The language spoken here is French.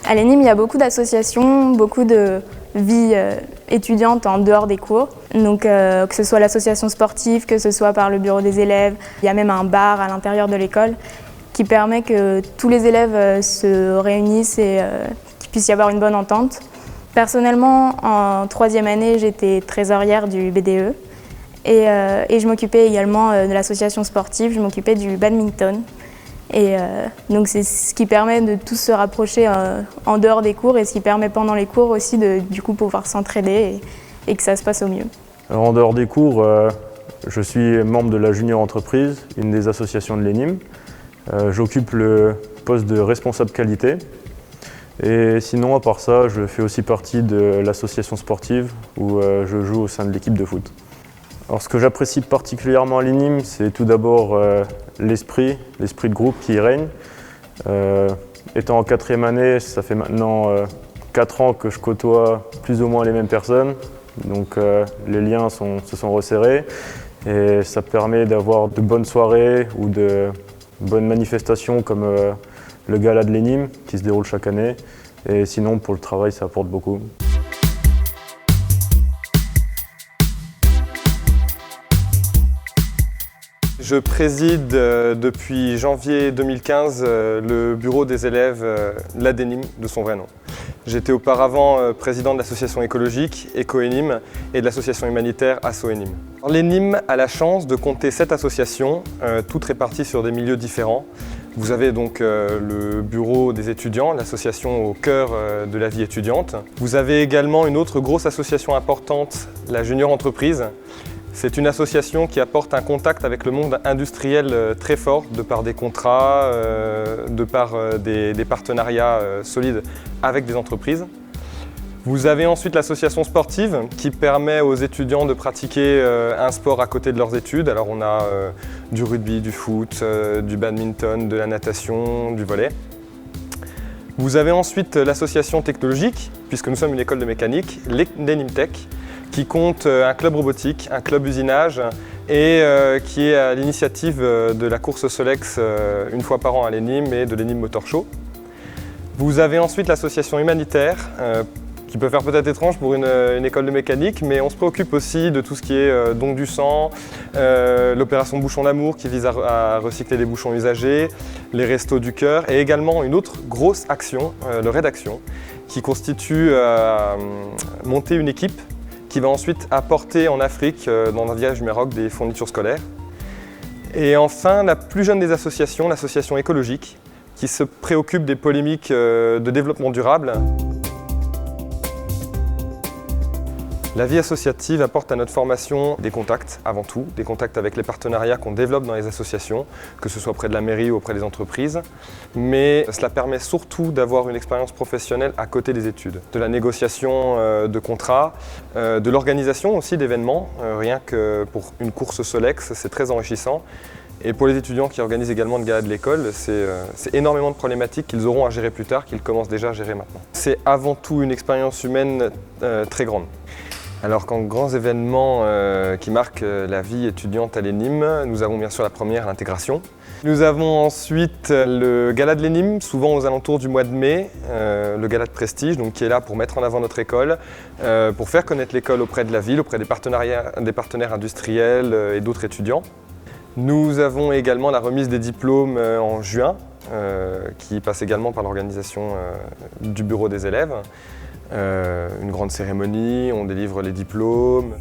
À l'ENIM, il y a beaucoup d'associations, beaucoup de vie étudiante en dehors des cours. Donc que ce soit l'association sportive, que ce soit par le bureau des élèves, il y a même un bar à l'intérieur de l'école qui permet que tous les élèves se réunissent et qu'il puisse y avoir une bonne entente. Personnellement, en 3e année, j'étais trésorière du BDE et je m'occupais également de l'association sportive, je m'occupais du badminton. Et donc c'est ce qui permet de tous se rapprocher en dehors des cours et ce qui permet pendant les cours aussi de du coup pouvoir s'entraider et que ça se passe au mieux. Alors, en dehors des cours, je suis membre de la Junior Entreprise, une des associations de l'ENIM. J'occupe le poste de responsable qualité. Et sinon, à part ça, je fais aussi partie de l'association sportive où je joue au sein de l'équipe de foot. Alors, ce que j'apprécie particulièrement à l'ENIM, c'est tout d'abord l'esprit de groupe qui y règne. Étant en 4e année, ça fait maintenant 4 ans que je côtoie plus ou moins les mêmes personnes. Donc les liens se sont resserrés et ça permet d'avoir de bonnes soirées ou de bonnes manifestations comme le gala de l'ENIM qui se déroule chaque année. Et sinon, pour le travail, ça apporte beaucoup. Je préside depuis janvier 2015 le bureau des élèves l'ADENIM de son vrai nom. J'étais auparavant président de l'association écologique EcoENIM et de l'association humanitaire ASSO-ENIM. L'ENIM a la chance de compter 7 associations, toutes réparties sur des milieux différents. Vous avez donc le bureau des étudiants, l'association au cœur de la vie étudiante. Vous avez également une autre grosse association importante, la Junior Entreprise. C'est une association qui apporte un contact avec le monde industriel très fort, de par des contrats, de par des partenariats solides avec des entreprises. Vous avez ensuite l'association sportive qui permet aux étudiants de pratiquer un sport à côté de leurs études. Alors on a du rugby, du foot, du badminton, de la natation, du volley. Vous avez ensuite l'association technologique, puisque nous sommes une école de mécanique, l'ENIM Tech, qui compte un club robotique, un club usinage et qui est à l'initiative de la course Solex une fois par an à l'ENIM et de l'ENIM Motor Show. Vous avez ensuite l'association humanitaire, qui peut faire peut-être étrange pour une école de mécanique, mais on se préoccupe aussi de tout ce qui est don du sang, l'opération Bouchon d'amour qui vise à recycler les bouchons usagés, les restos du cœur et également une autre grosse action, le Rédaction, qui constitue monter une équipe qui va ensuite apporter en Afrique, dans un village du Maroc, des fournitures scolaires. Et enfin, la plus jeune des associations, l'association écologique, qui se préoccupe des polémiques de développement durable. La vie associative apporte à notre formation des contacts, avant tout, des contacts avec les partenariats qu'on développe dans les associations, que ce soit auprès de la mairie ou auprès des entreprises. Mais cela permet surtout d'avoir une expérience professionnelle à côté des études. De la négociation de contrats, de l'organisation aussi d'événements, rien que pour une course Solex, c'est très enrichissant. Et pour les étudiants qui organisent également le gala de l'école, c'est énormément de problématiques qu'ils auront à gérer plus tard, qu'ils commencent déjà à gérer maintenant. C'est avant tout une expérience humaine très grande. Alors qu'en grands événements qui marquent la vie étudiante à l'ENIM, nous avons bien sûr la première, l'intégration. Nous avons ensuite le gala de l'ENIM, souvent aux alentours du mois de mai, le gala de prestige, donc qui est là pour mettre en avant notre école, pour faire connaître l'école auprès de la ville, auprès des partenaires industriels et d'autres étudiants. Nous avons également la remise des diplômes en juin, qui passe également par l'organisation du bureau des élèves. Une grande cérémonie, on délivre les diplômes.